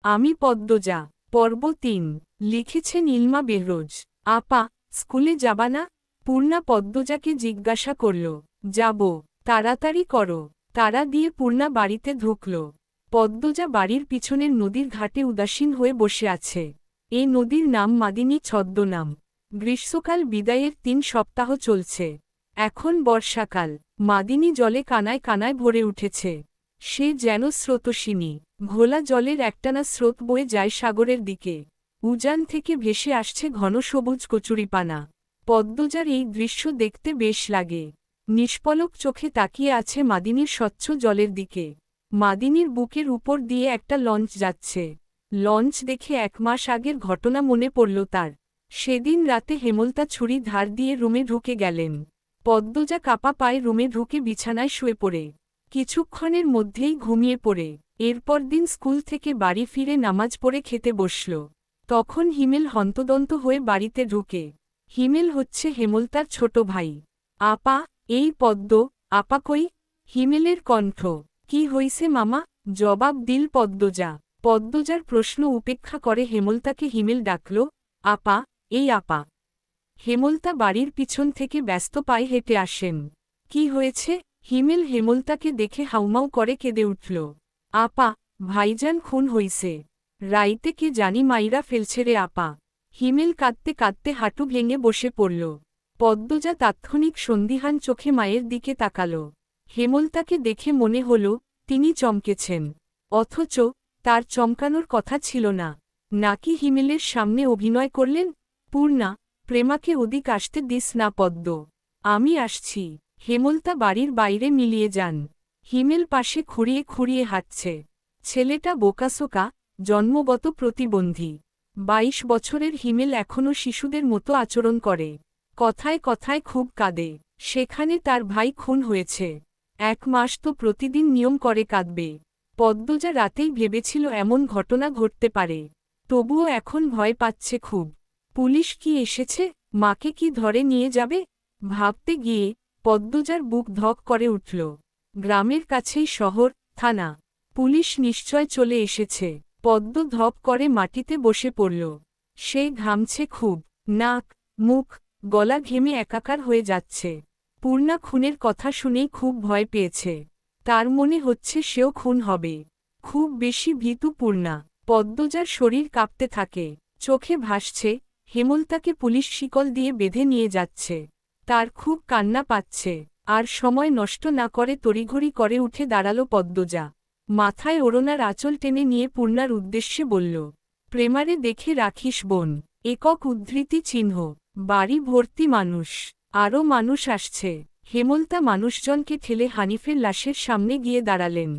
আমি পদ্মজা। পর্ব ৩। লিখেছেন ইলমা বেহরোজ। আপা, স্কুলে যাবা না? পূর্ণা পদ্মজাকে জিজ্ঞাসা করল। যাব। তাড়াতাড়ি করো। তাড়া দিয়ে পূর্ণা বাড়িতে ঢুকল। পদ্মজা বাড়ির পিছনের নদীর ঘাটে উদাসীন হয়ে বসে আছে। এ নদীর নাম মাদিনী ছদ্মনাম। গ্রীষ্মকাল বিদায়ের ৩ সপ্তাহ চলছে। এখন বর্ষাকাল। মাদিনী জলে কানায় কানায় ভরে উঠেছে। সে যেন স্রোতস্বিনী। ঘোলা জলের একটানা স্রোত বয়ে যায় সাগরের দিকে। উজান থেকে ভেসে আসছে ঘন সবুজ কচুরিপানা। পদ্মজার এই দৃশ্য দেখতে বেশ লাগে। নিষ্পলক চোখে তাকিয়ে আছে মাদিনীর স্বচ্ছ জলের দিকে। মাদিনীর বুকের উপর দিয়ে একটা লঞ্চ যাচ্ছে। লঞ্চ দেখে ১ মাস আগের ঘটনা মনে পড়ল তার। সেদিন রাতে হেমলতা ছুরি ধার দিয়ে রুমে ঢুকে গেলেন। পদ্মজা কাপা পায়ে রুমে ঢুকে বিছানায় শুয়ে পড়ে। কিছুক্ষণের মধ্যেই ঘুমিয়ে পড়ে। এরপর দিন স্কুল থেকে বাড়ি ফিরে নামাজ পড়ে খেতে বসল। তখন হিমেল হন্তদন্ত হয়ে বাড়িতে ঢুকে। হিমেল হচ্ছে হেমলতার ছোট ভাই। আপা, এই পদ্ম, আপা কই? হিমেলের কণ্ঠ। কি হইছে মামা? জবাব দিল পদ্মজা। পদ্মজার প্রশ্ন উপেক্ষা করে হেমলতাকে হিমেল ডাকল। আপা, এই আপা। হেমলতা বাড়ির পিছন থেকে ব্যস্ত পায়ে হেঁটে আসেন। কি হয়েছে? হিমেল হেমলতাকে দেখে হাউমাউ করে কেঁদে উঠল। আপা, ভাইজান খুন হইছে। রাইতে কে জানি মাইরা ফেলছে রে আপা। হিমেল কাঁদতে কাঁদতে হাঁটু ভেঙে বসে পড়ল। পদ্মজা তাৎক্ষণিক সন্দিহান চোখে মায়ের দিকে তাকাল। হেমলতাকে দেখে মনে হল তিনি চমকেছেন। অথচ তার চমকানোর কথা ছিল না। নাকি হিমেলের সামনে অভিনয় করলেন? পূর্ণা, প্রেমাকে ওদিক আসতে দিস না পদ্ম। আমি আসছি। হেমলতা বাড়ির বাইরে মিলিয়ে যান। হিমেল পাশে খুঁড়িয়ে খুঁড়িয়ে হাঁটছে। ছেলেটা বোকাসোকা, জন্মগত প্রতিবন্ধী। ২২ বছরের হিমেল এখনও শিশুদের মতো আচরণ করে। কথায় কথায় খুব কাঁদে। সেখানে তার ভাই খুন হয়েছে। ১ মাস তো প্রতিদিন নিয়ম করে কাঁদবে। পদ্মজা রাতেই ভেবেছিল এমন ঘটনা ঘটতে পারে। তবুও এখন ভয় পাচ্ছে খুব। পুলিশ কি এসেছে? মাকে কি ধরে নিয়ে যাবে? ভাবতে গিয়ে পদ্মজার বুক ধক করে উঠল। গ্রামের কাছেই শহর, থানা। পুলিশ নিশ্চয় চলে এসেছে। পদ্ম ধপ করে মাটিতে বসে পড়ল। সে ঘামছে খুব। নাক, মুখ, গলা ঘেমে একাকার হয়ে যাচ্ছে। পূর্ণা খুনের কথা শুনেই খুব ভয় পেয়েছে। তার মনে হচ্ছে সেও খুন হবে। খুব বেশি ভীতু পূর্ণা। পদ্মজার শরীর কাঁপতে থাকে। চোখে ভাসছে হেমলতাকে পুলিশ শিকল দিয়ে বেঁধে নিয়ে যাচ্ছে। তার খুব কান্না পাচ্ছে। আর সময় নষ্ট না করে তড়িঘড়ি করে উঠে দাঁড়াল পদ্মজা। মাথায় ওড়নার আঁচল টেনে নিয়ে পূর্ণার উদ্দেশ্যে বলল, প্রেমারে দেখে রাখিস বোন। একক উদ্ধৃতি চিহ্ন। বাড়ি ভর্তি মানুষ। আরও মানুষ আসছে। হেমলতা মানুষজনকে ঠেলে হানিফের লাশের সামনে গিয়ে দাঁড়ালেন।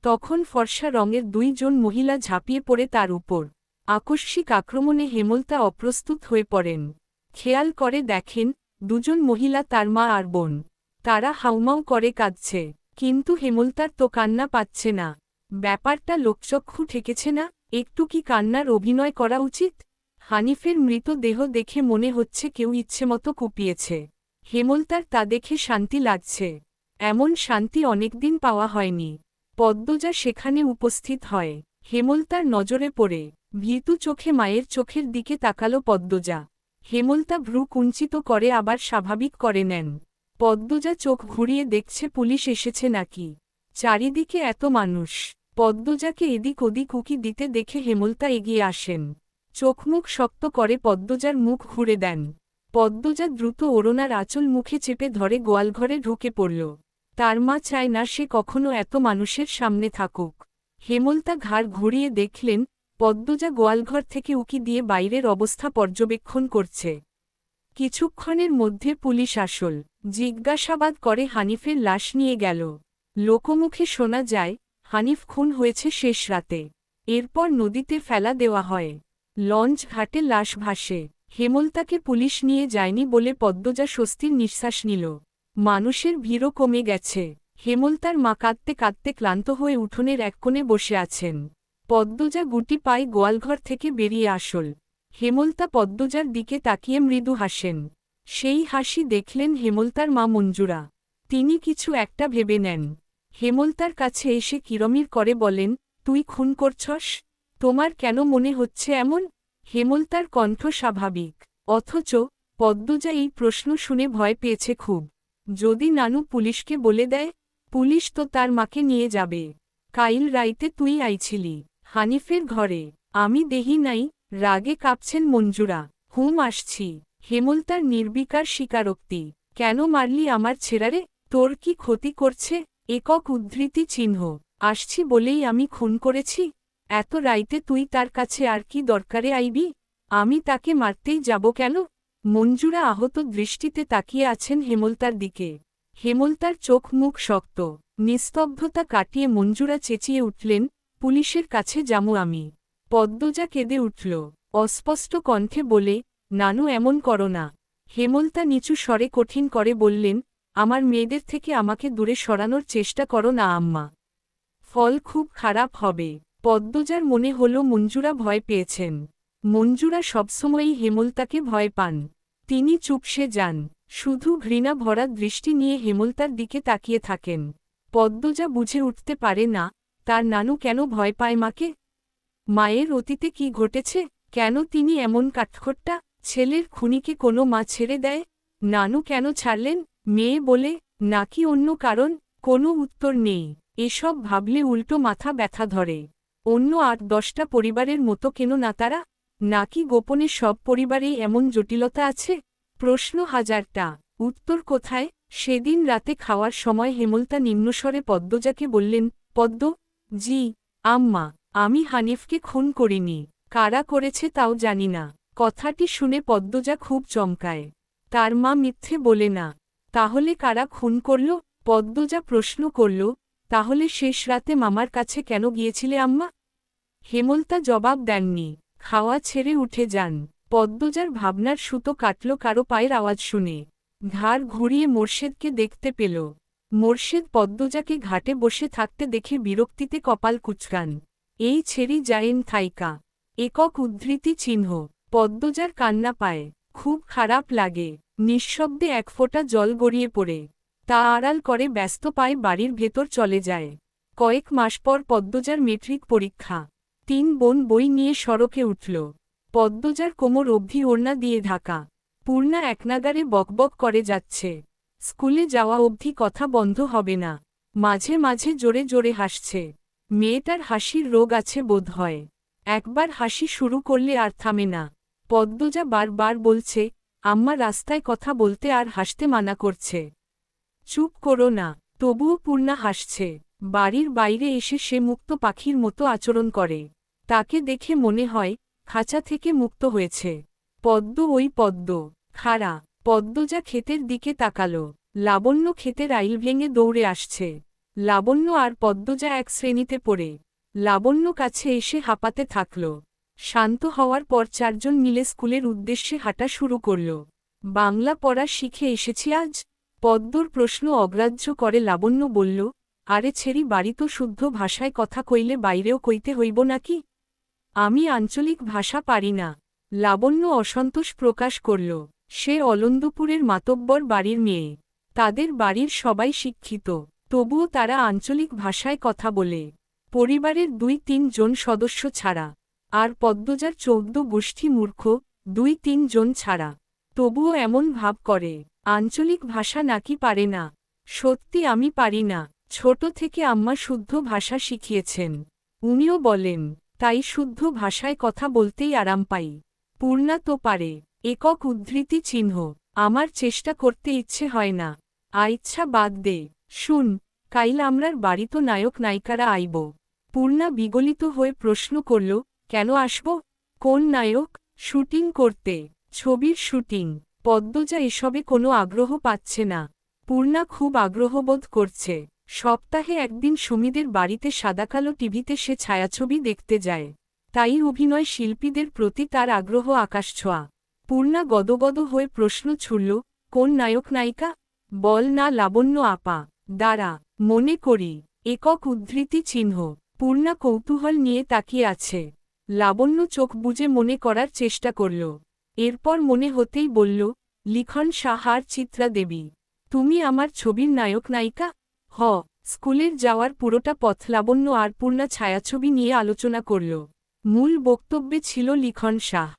তখন ফর্সা রঙের ২ জন মহিলা ঝাঁপিয়ে পড়ে তার উপর। আকস্মিক আক্রমণে হেমলতা অপ্রস্তুত হয়ে পড়েন। খেয়াল করে দেখেন ২ জন মহিলা তার মা আর বোন। তারা হাউমাউ করে কাঁদছে। কিন্তু হেমলতার তো কান্না পাচ্ছে না। ব্যাপারটা লোকচক্ষু ঠেকেছে না? একটু কি কান্নার অভিনয় করা উচিত? হানিফের মৃতদেহ দেখে মনে হচ্ছে কেউ ইচ্ছেমতো কুপিয়েছে। হেমলতার তা দেখে শান্তি লাগছে। এমন শান্তি অনেকদিন পাওয়া হয়নি। পদ্মজা সেখানে উপস্থিত হয়। হেমলতার নজরে পড়ে। ভীতু চোখে মায়ের চোখের দিকে তাকালো পদ্মজা। হেমলতা ভ্রু কুঞ্চিত করে আবার স্বাভাবিক করে নেন। পদ্মজা চোখ ঘুরিয়ে দেখছে পুলিশ এসেছে নাকি। চারিদিকে এত মানুষ। পদ্মজাকে এদিক ওদিক উকি দিতে দেখে হেমলতা এগিয়ে আসেন। চোখমুখ শক্ত করে পদ্মজার মুখ ঘুরে দেন। পদ্মজা দ্রুত ওড়নার আঁচল মুখে চেপে ধরে গোয়ালঘরে ঢুকে পড়ল। তার মা চায় না সে কখনো এত মানুষের সামনে থাকুক। হেমলতা ঘাড় ঘুরিয়ে দেখলেন পদ্মজা গোয়ালঘর থেকে উকি দিয়ে বাইরের অবস্থা পর্যবেক্ষণ করছে। কিছুক্ষণের মধ্যে পুলিশ আসল। জিজ্ঞাসাবাদ করে হানিফের লাশ নিয়ে গেল। লোকমুখে শোনা যায় হানিফ খুন হয়েছে শেষ রাতে। এরপর নদীতে ফেলা দেওয়া হয়। লঞ্চ ঘাটে লাশ ভাসে। হেমলতাকে পুলিশ নিয়ে যায়নি বলে পদ্মজা স্বস্তির নিঃশ্বাস নিল। মানুষের ভিড়ও কমে গেছে। হেমলতার মা কাঁদতে কাঁদতে ক্লান্ত হয়ে উঠোনের এক কোণে বসে আছেন। পদ্মজা গুটি পায়ে গোয়ালঘর থেকে বেরিয়ে আসল। হেমলতা পদ্মজার দিকে তাকিয়ে মৃদু হাসেন। সেই হাসি দেখলেন হেমলতার মা মঞ্জুরা। তিনি কিছু একটা ভেবে নেন। হেমলতার কাছে এসে কিরমির করে বলেন, তুই খুন করছস? তোমার কেন মনে হচ্ছে এমন? হেমলতার কণ্ঠ স্বাভাবিক, অথচ পদ্মজা এই প্রশ্ন শুনে ভয় পেয়েছে খুব। যদি নানু পুলিশকে বলে দেয়? পুলিশ তো তার মাকে নিয়ে যাবে। কাইল রাইতে তুই আইছিলি হানিফের ঘরে, আমি দেহি নাই? রাগে কাঁপছেন মঞ্জুরা। হুম, আসছি। হেমলতার নির্বিকার স্বীকারোক্তি। কেন মারলি আমার ছেড়ারে? তোর কি ক্ষতি করছে? একক উদ্ধৃতি চিহ্ন। আসছি বলেই আমি খুন করেছি? এত রাইতে তুই তার কাছে আর কি দরকারে আইবি? আমি তাকে মারতেই যাব কেন? মঞ্জুরা আহত দৃষ্টিতে তাকিয়ে আছেন হেমলতার দিকে। হেমলতার চোখ মুখ শক্ত। নিস্তব্ধতা কাটিয়ে মঞ্জুরা চেঁচিয়ে উঠলেন, পুলিশের কাছে যামু আমি। পদ্মজা কেঁদে উঠল, অস্পষ্ট কণ্ঠে বলে, নানু এমন করো না। হেমলতা নিচু স্বরে কঠিন করে বললেন, আমার মেয়েদের থেকে আমাকে দূরে সরানোর চেষ্টা করো না আম্মা। ফল খুব খারাপ হবে। পদ্মজার মনে হল মঞ্জুরা ভয় পেয়েছেন। মঞ্জুরা সবসময়ই হেমলতাকে ভয় পান। তিনি চুপসে যান, শুধু ঘৃণা ভরা দৃষ্টি নিয়ে হেমলতার দিকে তাকিয়ে থাকেন। পদ্মজা বুঝে উঠতে পারে না, তার নানু কেন ভয় পায় মাকে। মায়ের অতীতে কি ঘটেছে? কেন তিনি এমন কাঠখোট্টা? ছেলের খুনিকে কোনো মা ছেড়ে দেয়? নানু কেন ছাড়লেন? মেয়ে বলে, নাকি অন্য কারণ? কোনো উত্তর নেই। এসব ভাবলে উল্টো মাথা ব্যথা ধরে। অন্য ৮-১০টা পরিবারের মতো কেন না তারা? নাকি গোপনে সব পরিবারেই এমন জটিলতা আছে? প্রশ্ন হাজারটা, উত্তর কোথায়? সেদিন রাতে খাওয়ার সময় হেমলতা নিম্নস্বরে পদ্মজাকে বললেন, পদ্ম, জি আম্মা, আমি হানিফকে খুন করিনি। কারা করেছে তাও জানি না। কথাটি শুনে পদ্মজা খুব চমকায়। তার মা মিথ্যে বলে না। তাহলে কারা খুন করল? পদ্মজা প্রশ্ন করল, তাহলে শেষ রাতে মামার কাছে কেন গিয়েছিলে আম্মা? হেমলতা জবাব দেননি, খাওয়া ছেড়ে উঠে যান। পদ্মজার ভাবনার সুতো কাটল কারো পায়ের আওয়াজ শুনে। ঘাড় ঘুরিয়ে মোর্শেদকে দেখতে পেল। মোর্শেদ পদ্মজাকে ঘাটে বসে থাকতে দেখে বিরক্তিতে কপাল কুঁচকান। এই ছেড়ি যায়েন থাইকা। একক উদ্ধৃতি চিহ্ন। পদ্মজার কান্না পায়, খুব খারাপ লাগে। নিঃশব্দে এক ফোঁটা জল গড়িয়ে পড়ে। তা আড়াল করে ব্যস্ত পায়ে বাড়ির ভেতর চলে যায়। কয়েক মাস পর পদ্মজার মেট্রিক পরীক্ষা। ৩ বোন বই নিয়ে সড়কে উঠল। পদ্মজার কোমর অবধি ওড়না দিয়ে ঢাকা। পূর্ণা একনাগারে বকবক করে যাচ্ছে। স্কুলে যাওয়া অবধি কথা বন্ধ হবে না। মাঝে মাঝে জোরে জোরে হাসছে। মেয়েটার হাসির রোগ আছে বোধ হয়। একবার হাসি শুরু করলে আর থামে না। পদ্মজা বারবার বলছে, আম্মা রাস্তায় কথা বলতে আর হাসতে মানা করছে। চুপ করো না। তবুও পূর্ণা হাসছে। বাড়ির বাইরে এসে সে মুক্ত পাখির মতো আচরণ করে। তাকে দেখে মনে হয়, খাঁচা থেকে মুক্ত হয়েছে। পদ্ম, ওই পদ্ম, খাড়া। পদ্মজা ক্ষেতের দিকে তাকালো। লাবণ্য ক্ষেতের আইল ভেঙে দৌড়ে আসছে। লাবণ্য আর পদ্মজা এক শ্রেণীতে পড়ে। লাবণ্য কাছে এসে হাঁপাতে থাকল। শান্ত হওয়ার পর ৪ জন মিলে স্কুলের উদ্দেশ্যে হাঁটা শুরু করল। বাংলা পড়া শিখে এসেছি আজ? পদ্মর প্রশ্ন অগ্রাহ্য করে লাবণ্য বলল, আরে ছেড়ি, বাড়ি তো শুদ্ধ ভাষায় কথা কইলে বাইরেও কইতে হইব নাকি? আমি আঞ্চলিক ভাষা পারি না। লাবণ্য অসন্তোষ প্রকাশ করল। সে অলন্দপুরের মাতব্বর বাড়ির মেয়ে। তাদের বাড়ির সবাই শিক্ষিত, তবুও তারা আঞ্চলিক ভাষায় কথা বলে। পরিবারের ২-৩ জন সদস্য ছাড়া। আর পদ্মজার ১৪ গোষ্ঠী মূর্খ, ২-৩ জন ছাড়া। তবুও এমন ভাব করে, আঞ্চলিক ভাষা নাকি পারে না। সত্যি আমি পারি না। ছোট থেকে আম্মা শুদ্ধ ভাষা শিখিয়েছেন। উনিও বলেন, তাই শুদ্ধ ভাষায় কথা বলতেই আরাম পাই। পূর্ণা তো পারে। একক উদ্ধৃতি চিহ্ন। আমার চেষ্টা করতে ইচ্ছে হয় না। ইচ্ছা বাদ দে। শুন, কাইল আমরার বাড়ি তো নায়ক নায়িকারা আইব। পূর্ণা বিগলিত হয়ে প্রশ্ন করল, কেন আসব? কোন নায়ক? শুটিং করতে। ছবির শুটিং। পদ্মজা এসবে কোনো আগ্রহ পাচ্ছে না। পূর্ণা খুব আগ্রহবোধ করছে। সপ্তাহে একদিন সুমিদের বাড়িতে সাদাকালো টিভিতে সে ছায়াছবি দেখতে যায়। তাই অভিনয় শিল্পীদের প্রতি তার আগ্রহ আকাশছোঁয়া। পূর্ণা গদগদ হয়ে প্রশ্ন ছুড়ল, কোন নায়ক নায়িকা? বল না লাবণ্য আপা। দাঁড়া, মনে করি। একক উদ্ধৃতি চিহ্ন। পূর্ণা কৌতূহল নিয়ে তাকিয়ে আছে। লাবণ্য চোখ বুজে মনে করার চেষ্টা করল। এরপর মনে হতেই বলল, লিখন সাহার চিত্রা দেবী। তুমি আমার ছবির নায়ক নায়িকা? হ। স্কুলের যাওয়ার পুরোটা পথ লাবণ্য আর পূর্ণা ছায়াছবি নিয়ে আলোচনা করল। মূল বক্তব্যে ছিল লিখন শাহ।